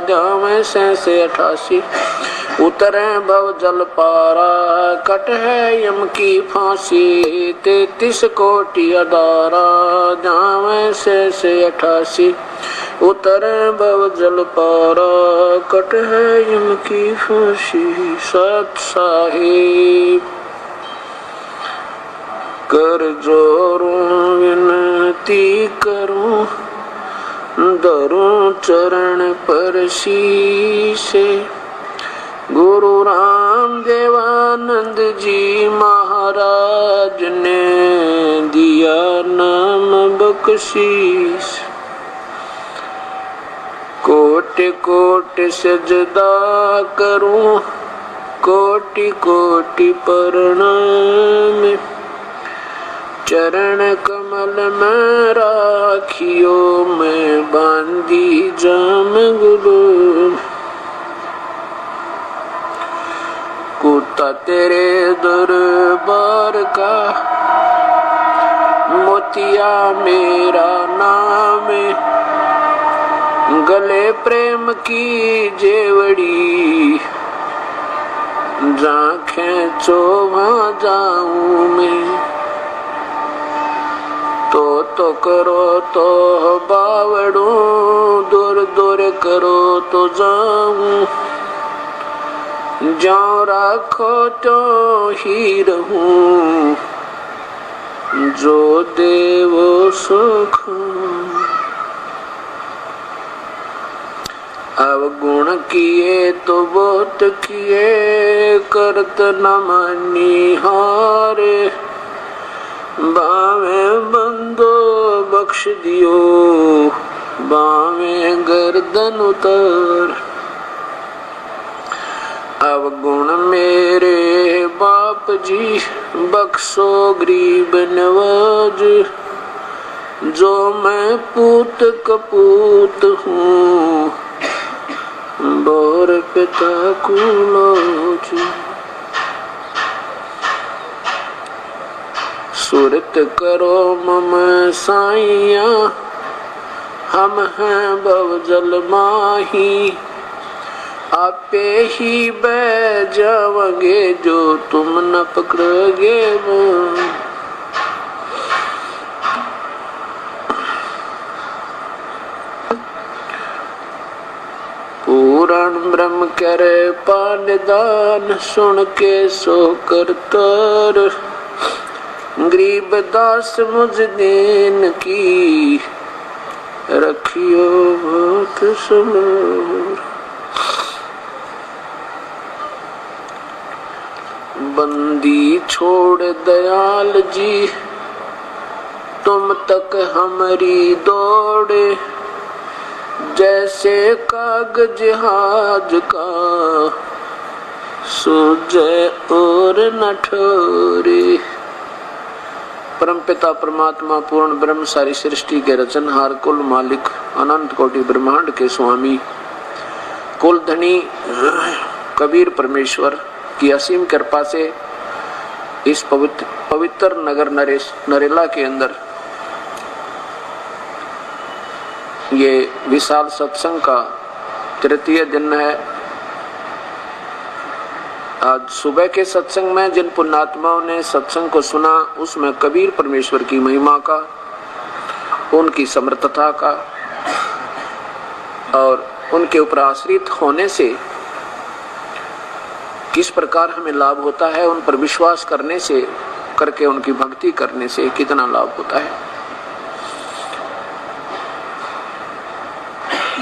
जावे से 88 उतरे भव जल पारा कट है यम की फांसी 33 कोटि अदारा जावे से 88 उतरे भव जल पारा कट है यम की फांसी। सत साहिब कर जोरूं विनती करूं धरूं चरण पर शीशे गुरु राम देवानंद जी महाराज ने दिया नाम बख्शीश। कोटि कोटि सजदा करूं कोटि कोटि प्रणाम चरण कमल में राखियो मैं बांधी जाम गुरु। कुत्ता तेरे दरबार का मोतिया मेरा नाम गले प्रेम की जेवड़ी जहाँ खेचो वहाँ जाऊं मैं। तो करो तो बावड़ू दूर दूर करो तो जाऊं जाऊं राखो तो ही रहूं जो देवो सुख। अवगुण किए तो बहुत किए करत न मानी हारे बावे बंदो बख्श दियो बावे गर्दन उतर। अवगुण मेरे बाप जी बख्शो गरीब नवाज जो मैं पूत कपूत हूँ बोर पिता कुलोज। सुरत करो मम साइया हम हैं भवजल माही आपे ही बह जाओगे जो तुम न पकड़ोगे वो। पूरण ब्रह्म करे पानदान सुन के सो करतर गरीब दास मुझ दीन की रखियो बहुत सुमर। बंदी छोड़ दयाल जी तुम तक हमारी दौड़े जैसे कागज हाज का सूझे और न ठोरे। परमपिता परमात्मा पूर्ण ब्रह्म सारी सृष्टि के रचनहार कुल मालिक अनंत कोटि ब्रह्मांड के स्वामी कुल धनी कबीर परमेश्वर की असीम कृपा से इस पवित्र नगर नरेला के अंदर ये विशाल सत्संग का तृतीय दिन है। आज सुबह के सत्संग में जिन पुण्यात्माओं ने सत्संग को सुना उसमें कबीर परमेश्वर की महिमा का उनकी समर्थता का और उनके ऊपर आश्रित होने से किस प्रकार हमें लाभ होता है उन पर विश्वास करने से करके उनकी भक्ति करने से कितना लाभ होता है।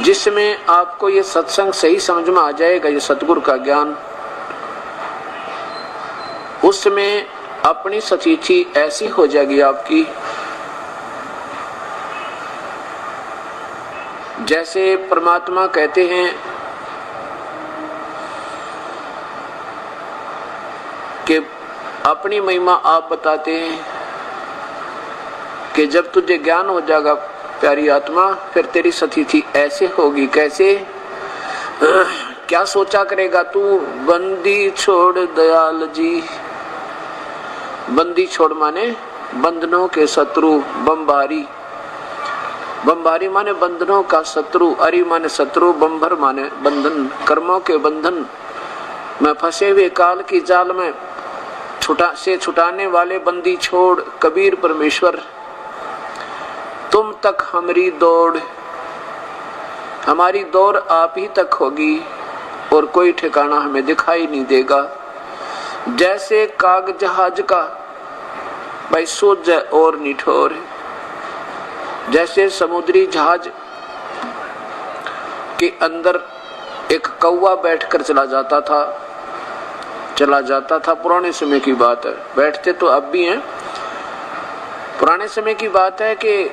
जिसमें आपको ये सत्संग सही समझ में आ जाएगा ये सतगुरु का ज्ञान उसमें अपनी सतीथि ऐसी हो जाएगी आपकी जैसे परमात्मा कहते हैं कि अपनी महिमा आप बताते हैं कि जब तुझे ज्ञान हो जाएगा प्यारी आत्मा फिर तेरी सतीथि ऐसे होगी कैसे क्या सोचा करेगा तू बंदी छोड़ दयाल जी। बंदी छोड़ माने बंधनों के शत्रु बमबारी बम्बारी माने बंधनों का शत्रु, अरि माने शत्रु, बम्भर माने बंधन, कर्मों के बंधन में फंसे हुए काल की जाल में छुटाने वाले बंदी छोड़ कबीर परमेश्वर तुम तक हमारी दौड़, हमारी दौड़ आप ही तक होगी और कोई ठिकाना हमें दिखाई नहीं देगा। जैसे काग जहाज का भाई सोच और निठोर, जैसे समुद्री जहाज के अंदर एक कौवा बैठकर चला जाता था। पुराने समय की बात है, बैठते तो अब भी हैं। पुराने समय की बात है कि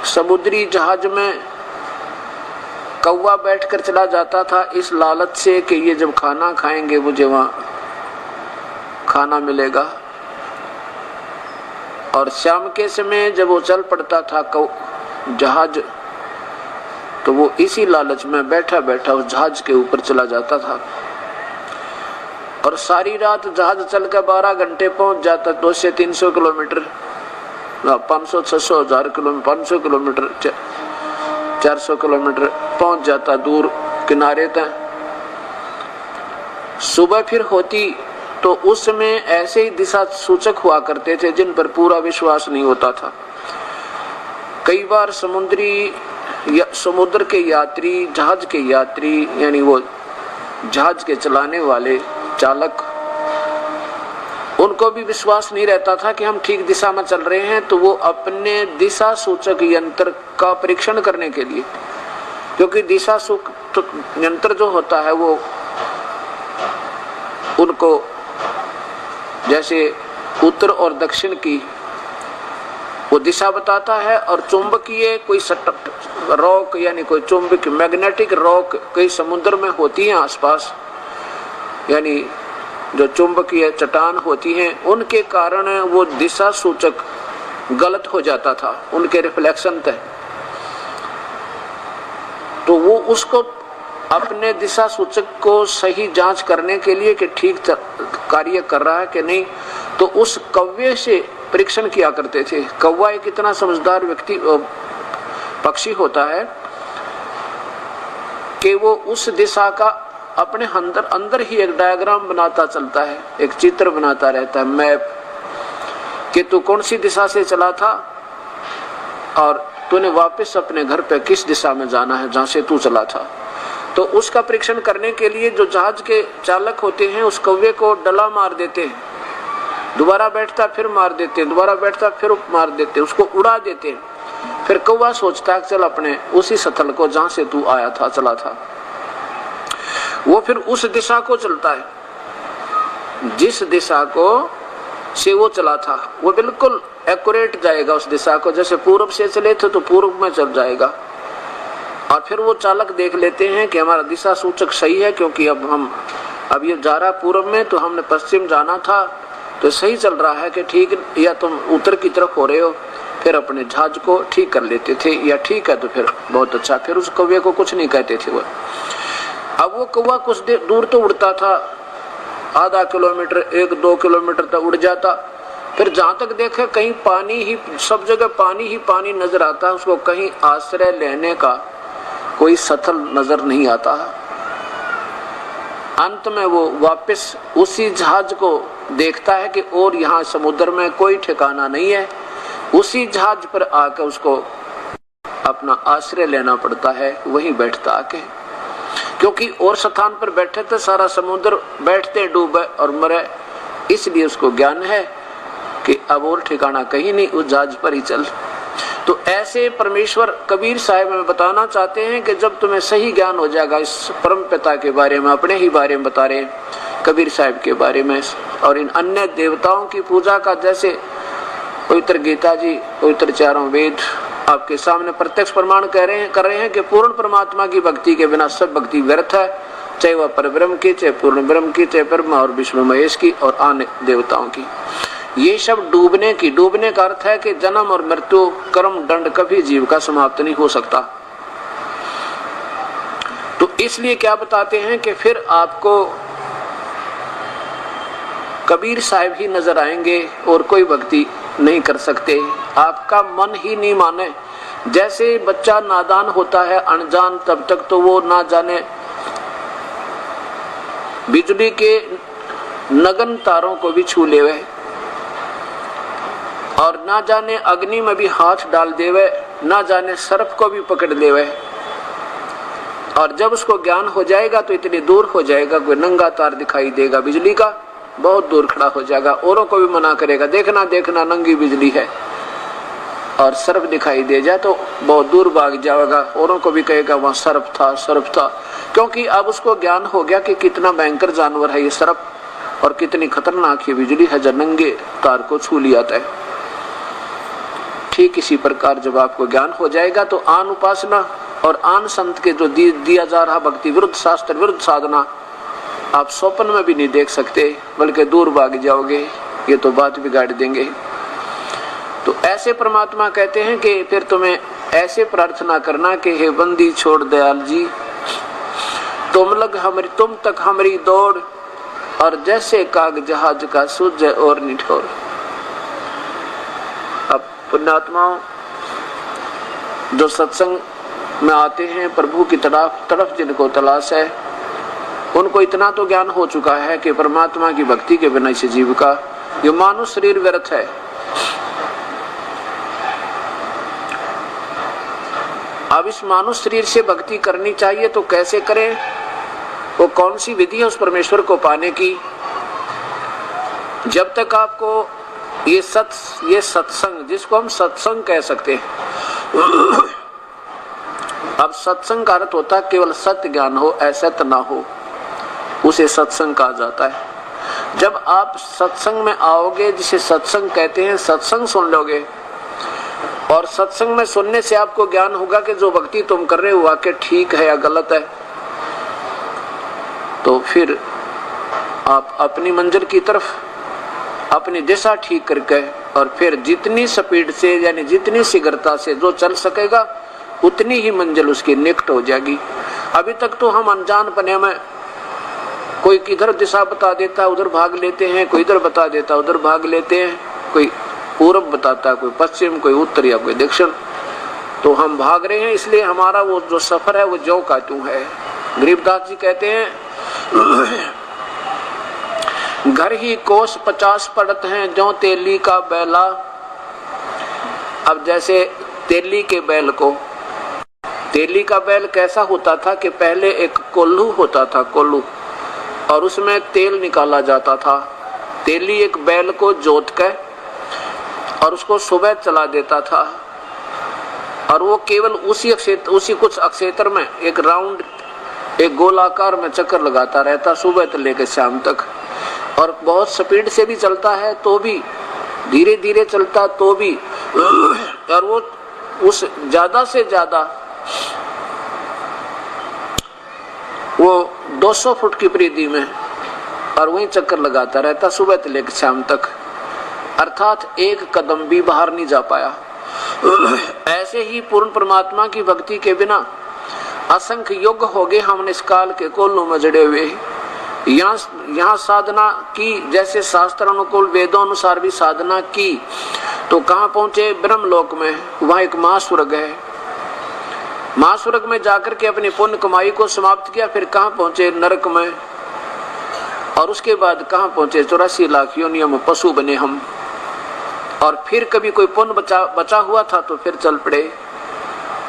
समुद्री जहाज में कौवा बैठकर चला जाता था इस लालच से कि ये जब खाना खाएंगे मुझे वहां खाना मिलेगा। और शाम के समय जब वो चल पड़ता था जहाज, तो वो इसी लालच में बैठा बैठा उस जहाज के ऊपर चला जाता था और सारी रात जहाज चलकर 12 घंटे पहुंच जाता। 200 से 300 किलोमीटर, 500 600 1000 किलोमीटर, 500 किलोमीटर 400 किलोमीटर पहुंच जाता दूर किनारे तक। सुबह फिर होती तो उस समय ऐसे ही दिशा सूचक हुआ करते थे जिन पर पूरा विश्वास नहीं होता था। कई बार समुद्र के यात्री, जहाज के यात्री यानी वो जहाज के चलाने वाले चालक, उनको भी विश्वास नहीं रहता था कि हम ठीक दिशा में चल रहे हैं, तो वो अपने दिशा सूचक यंत्र का परीक्षण करने के लिए, क्योंकि दिशा सूचक यंत्र जो होता है वो उनको जैसे उत्तर और दक्षिण की वो दिशा बताता है, और चुंबकीय कोई रॉक यानी कोई चुंबक मैग्नेटिक रॉक कई समुद्र में होती है आसपास, यानी जो चुंबकीय चट्टान होती हैं, उनके कारण वो दिशा सूचक गलत हो जाता था, उनके रिफ्लेक्शन थे। तो वो उसको अपने दिशा सूचक को सही जांच करने के लिए कि ठीक कार्य कर रहा है कि नहीं, तो उस कौवे से परीक्षण किया करते थे। कौवा एक इतना समझदार पक्षी होता है कि वो उस दिशा का अपने अंदर ही एक डायग्राम बनाता चलता है, एक चित्र बनाता रहता है, मैप, कि तू कौन सी दिशा से चला था और तूने वापस अपने घर पे किस दिशा में जाना है जहां से तू चला था। तो उसका परीक्षण करने के लिए जो जहाज के चालक होते हैं उस कौवे को डला मार देते हैं, दोबारा बैठता फिर मार देते हैं, दोबारा बैठता फिर मार देते हैं, उसको उड़ा देते हैं। फिर कौवा सोचता है चल अपने उसी स्थल को जहां से तू आया था चला था, वो फिर उस दिशा को चलता है जिस दिशा को से वो चला था, वो बिल्कुल एक्यूरेट जाएगा उस दिशा को। जैसे पूर्व से चले थे तो पूर्व में चल जाएगा, और फिर वो चालक देख लेते हैं कि हमारा दिशा सूचक सही है, क्योंकि अब ये जा रहा पूर्व में, तो हमने पश्चिम जाना था, तो सही चल रहा है कि ठीक, या तुम उत्तर की तरफ हो रहे हो। फिर अपने जहाज को ठीक कर लेते थे, या ठीक है तो फिर बहुत अच्छा, फिर उस कौवे को कुछ नहीं कहते थे वो। अब वो कौवा कुछ देर दूर तो उड़ता था, आधा किलोमीटर 1-2 किलोमीटर तक उड़ जाता, फिर जहां तक देखे कहीं पानी ही, सब जगह पानी ही पानी नजर आता, उसको कहीं आश्रय लेने का कोई स्थल नजर नहीं आता। अंत में वो वापस उसी जहाज को देखता है कि और यहाँ समुद्र में कोई ठिकाना नहीं है, उसी जहाज पर आकर उसको अपना आश्रय लेना पड़ता है, वहीं बैठता आके, क्योंकि और स्थान पर बैठे थे सारा समुद्र बैठते डूबे और मरे, इसलिए उसको ज्ञान है कि अब और ठिकाना कहीं नहीं, उस जहाज पर ही चल। तो ऐसे परमेश्वर कबीर साहब में बताना चाहते हैं कि जब तुम्हें सही ज्ञान हो जाएगा इस परम पिता के बारे में, अपने ही बारे में बता रहे कबीर साहब के बारे में, और इन अन्य देवताओं की पूजा का, जैसे पवित्र गीता जी, पवित्र चारों वेद आपके सामने प्रत्यक्ष प्रमाण कर रहे हैं कि पूर्ण परमात्मा की भक्ति के बिना सब भक्ति व्यर्थ है, चाहे वह परब्रह्म की, चाहे पूर्ण ब्रह्म की, चाहे ब्रह्मा और विष्णु महेश की और अन्य देवताओं की। ये सब डूबने का अर्थ है कि जन्म और मृत्यु, कर्म दंड कभी जीव का समाप्त नहीं हो सकता। तो इसलिए क्या बताते हैं कि फिर आपको कबीर साहब ही नजर आएंगे और कोई भक्ति नहीं कर सकते। आपका मन ही नहीं माने जैसे बच्चा नादान होता है, अनजान, तब तक तो वो ना जाने बिजली के नगन तारों को भी छू लेवे और ना जाने अग्नि में भी हाथ डाल देवे, ना जाने सर्प को भी पकड़ लेवे। और जब उसको ज्ञान हो जाएगा तो इतनी दूर हो जाएगा, कोई नंगा तार दिखाई देगा बिजली का, बहुत दूर खड़ा हो जाएगा, औरों को भी मना करेगा, देखना देखना नंगी बिजली है। और सर्प दिखाई दे जाए तो बहुत दूर भाग जाएगा, औरों को भी कहेगा वहां सर्प था, सर्प था। क्योंकि अब उसको ज्ञान हो गया कि कितना भयंकर जानवर है ये सर्प और कितनी खतरनाक ये बिजली है जो नंगे तार को छू लिया है। ठीक इसी प्रकार जब आपको ज्ञान हो जाएगा तो आन उपासना और आन संत के जो दिया जा रहा भक्ति विरुद्ध, शास्त्र विरुद्ध साधना आप स्वप्न में भी नहीं देख सकते, बल्कि दूर भाग जाओगे, ये तो बात बिगाड़ देंगे। तो ऐसे परमात्मा कहते हैं कि फिर तुम्हें ऐसे प्रार्थना करना कि हे बंदी छोड़ दयाल जी, तुम तक हमारी दौड़, और जैसे काग जहाज का सूझे और निठोर। अब पुण्यात्माओं जो सत्संग में आते हैं, प्रभु की तरफ जिनको तलाश है, उनको इतना तो ज्ञान हो चुका है कि परमात्मा की भक्ति के बिना इस जीव का ये मानव शरीर व्यर्थ है। अब इस मानव शरीर से भक्ति करनी चाहिए तो कैसे करें, वो कौन सी विधि है उस परमेश्वर को पाने की। जब तक आपको ये सत्संग, जिसको हम सत्संग कह सकते हैं, अब सत्संग का अर्थ होता है केवल सत्य ज्ञान हो, असत्य ना हो, उसे सत्संग कहा जाता है। जब आप सत्संग में आओगे, जिसे सत्संग कहते हैं, सत्संग सुन लोगे और सत्संग में सुनने से आपको ज्ञान होगा कि जो भक्ति तुम कर रहे हो वाकई ठीक है या गलत है, तो फिर आप अपनी मंजिल की तरफ अपनी दिशा ठीक करके और फिर जितनी स्पीड से यानी जितनी शीघ्रता से जो चल सकेगा उतनी ही मंजिल उसकी निकट हो जाएगी। अभी तक तो हम अनजान पने में कोई किधर दिशा बता देता उधर भाग लेते हैं, कोई इधर बता देता उधर भाग लेते हैं, कोई पूर्व बताता, कोई पश्चिम, कोई उत्तर या कोई दक्षिण, तो हम भाग रहे हैं। इसलिए हमारा वो जो सफर है वो ज्यों का त्यों है। गरीबदास जी कहते हैं घर ही कोस 50 पड़त हैं ज्यों तेली का बैला। अब जैसे तेली के बैल को, तेली का बैल कैसा होता था कि पहले एक कोल्हू होता था, कोल्हू, और उसमें तेल निकाला जाता था। तेली एक बैल को जोत कर और उसको सुबह चला देता था और वो केवल उसी कुछ अक्षेत्र में एक राउंड, एक गोलाकार में चक्कर लगाता रहता सुबह से लेकर शाम तक। और बहुत स्पीड से भी चलता है तो भी, धीरे धीरे चलता तो भी, और वो उस ज्यादा से ज्यादा वो 200 फुट की परिधि में और वहीं चक्कर लगाता रहता सुबह से लेकर शाम तक, अर्थात एक कदम भी बाहर नहीं जा पाया। ऐसे ही पूर्ण परमात्मा की भक्ति के बिना असंख्य युग हो गए हमने इस काल के कोलों में जड़े हुए। यहाँ साधना की, जैसे शास्त्र अनुकूल वेदों अनुसार भी साधना की, तो कहाँ पहुंचे? ब्रह्मलोक में। वहां एक महास्वर्ग है, महास्वर्ग में जाकर के अपनी पुण्य कमाई को समाप्त किया। फिर कहाँ पहुंचे? नरक में। और उसके बाद कहाँ पहुंचे? 84 लाख योनियों में पशु बने हम। और फिर कभी कोई पुण्य बचा हुआ था तो फिर चल पड़े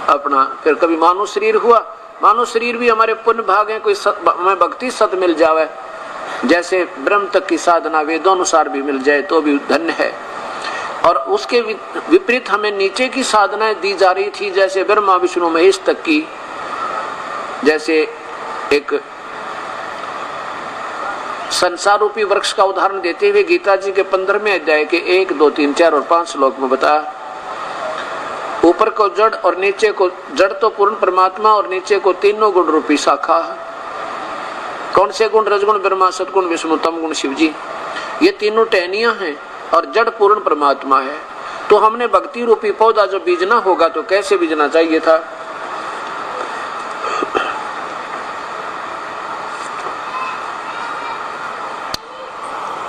अपना, फिर कभी मानव शरीर हुआ। मानव शरीर भी हमारे पुण्य भाग है, कोई हमें भक्ति सत मिल जावे, जैसे ब्रह्म तक की साधना वेदों अनुसार भी मिल जाए तो भी धन्य है। और उसके विपरीत हमें नीचे की साधनाएं दी जा रही थी, जैसे ब्रह्मा विष्णु महेश तक की। जैसे एक संसार रूपी वृक्ष का उदाहरण देते हुए गीता जी के 15वें अध्याय के 1, 2, 3, 4 और 5 श्लोक में बताया, ऊपर को जड़ और नीचे को, जड़ तो पूर्ण परमात्मा और नीचे को तीनों गुण रूपी शाखा। कौन से गुण? रजगुण ब्रह्मा, सतगुण विष्णु, तम गुण शिव जी। ये तीनों टहनियां हैं और जड़ पूर्ण परमात्मा है। तो हमने भक्ति रूपी पौधा जो बीजना होगा तो कैसे बीजना चाहिए था?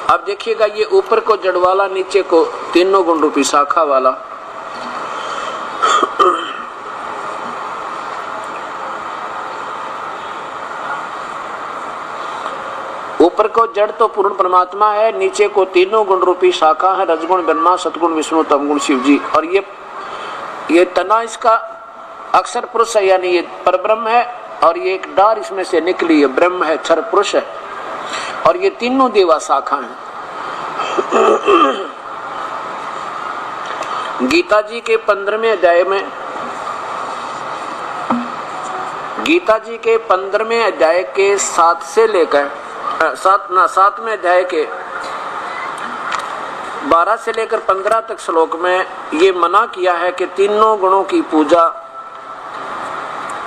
अब देखिएगा, ये ऊपर को जड़ वाला, नीचे को तीनों गुण रूपी शाखा वाला, ऊपर को जड़ तो पूर्ण परमात्मा है, नीचे को तीनों गुण रूपी शाखा है, रजगुण ब्रह्मा, सतगुण विष्णु, तमगुण शिव जी। और ये तना इसका अक्षर पुरुष है, यानी ये परब्रह्म है, और ये एक डार इसमें से निकली है, ब्रह्म है, क्षर पुरुष है, और ये तीनों देवा शाखा है। गीता जी के 15वें अध्याय में, गीता जी के 15वें अध्याय के 7 से लेकर 7वें अध्याय के 12 से लेकर 15 तक श्लोक में ये मना किया है कि तीनों गुणों की पूजा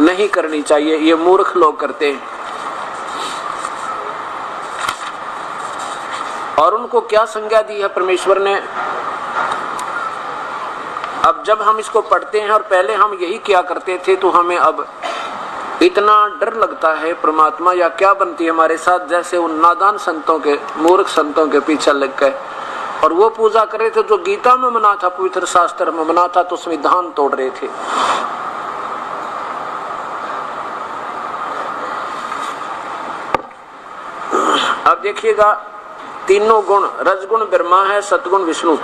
नहीं करनी चाहिए, ये मूर्ख लोग करते हैं। और उनको क्या संज्ञा दी है परमेश्वर ने। अब जब हम इसको पढ़ते हैं, और पहले हम यही क्या करते थे, तो हमें अब इतना डर लगता है परमात्मा या क्या बनती है हमारे साथ, जैसे उन नादान संतों के, मूर्ख संतों के पीछे लग गए और वो पूजा कर रहे थे जो गीता में मना था, पवित्र शास्त्र में मना था, तो संविधान तोड़ रहे थे। अब देखिएगा, तीनों गुण, रजगुण ब्रह्मा है, सतगुण विष्णु।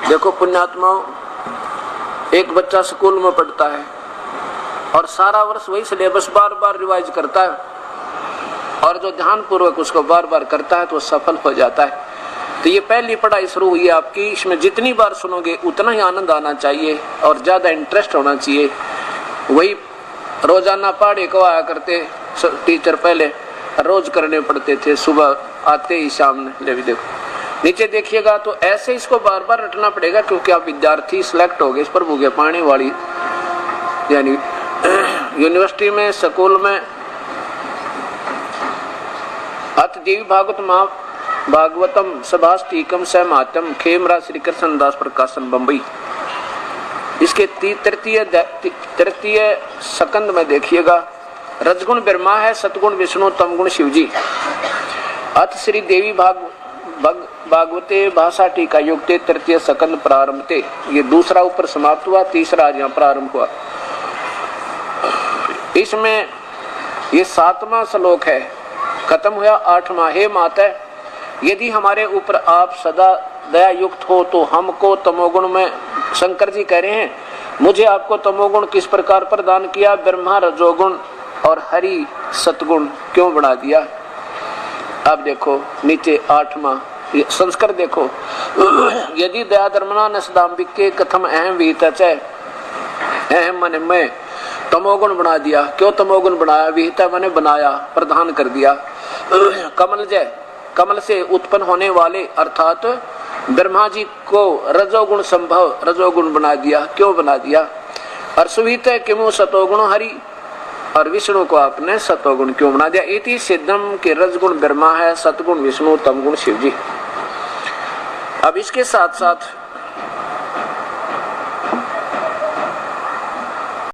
देखो पुण्यात्माओं, एक बच्चा स्कूल में पढ़ता है और सारा वर्ष वही सिलेबस बार बार रिवाइज करता है, और जो ध्यान पूर्वक उसको बार बार करता है तो सफल हो जाता है। तो ये पहली पढ़ाई शुरू हुई है आपकी, इसमें जितनी बार सुनोगे उतना ही आनंद आना चाहिए और ज्यादा इंटरेस्ट होना चाहिए। वही रोजाना पढ़े को आया करते टीचर, पहले रोज करने पड़ते थे, सुबह आते ही शाम ले भी। देखो नीचे देखिएगा, तो ऐसे इसको बार बार रटना पड़ेगा, क्योंकि आप विद्यार्थी सिलेक्ट हो गए इस पर भूगे पानी वाली, यानी यूनिवर्सिटी में, स्कूल में। अथ देवी भागवतम सभास्तिकम सहमातम खेमरा श्री कृष्ण दास प्रकाशन बम्बई। इसके तृतीय सकंद में देखिएगा, रजगुण ब्रह्मा है, सतगुण विष्णु, तमगुण शिव जी। अथ श्री देवी भागवते भाषा टीका युक्ते तृतीय सकंद प्रारंभते। ये दूसरा ऊपर समाप्त हुआ, तीसरा आज यहाँ प्रारंभ हुआ। इसमें ये 7वां श्लोक है, खत्म हुआ 8वां। हे माता, यदि हमारे ऊपर आप सदा दया युक्त हो तो हमको तमोगुण में, शंकर जी कह रहे हैं, मुझे आपको तमोगुण किस प्रकार प्रदान किया, ब्रह्मा रजोगुण और हरि सतगुण क्यों बढ़ा दिया। अब देखो नीचे 8वां संस्कार देखो, यदि दया धर्मना नसदाम्बिके कथम अहम विहिता, अहम माने मैं, तमोगुण बना दिया। क्यों तमोगुण बनाया, विहिता माने बनाया, प्रदान कर दिया। कमल जय, कमल से उत्पन्न होने वाले अर्थात ब्रह्मा जी को रजोगुण संभव, रजोगुण बना दिया। क्यों बना दिया। और सुवित किमु सतोगुण हरि, और विष्णु को आपने सतोगुण क्यों बना दिया। इति सिद्धम के रजगुण ब्रह्मा है, सतगुण विष्णु, तमगुण शिव जी। अब इसके साथ साथ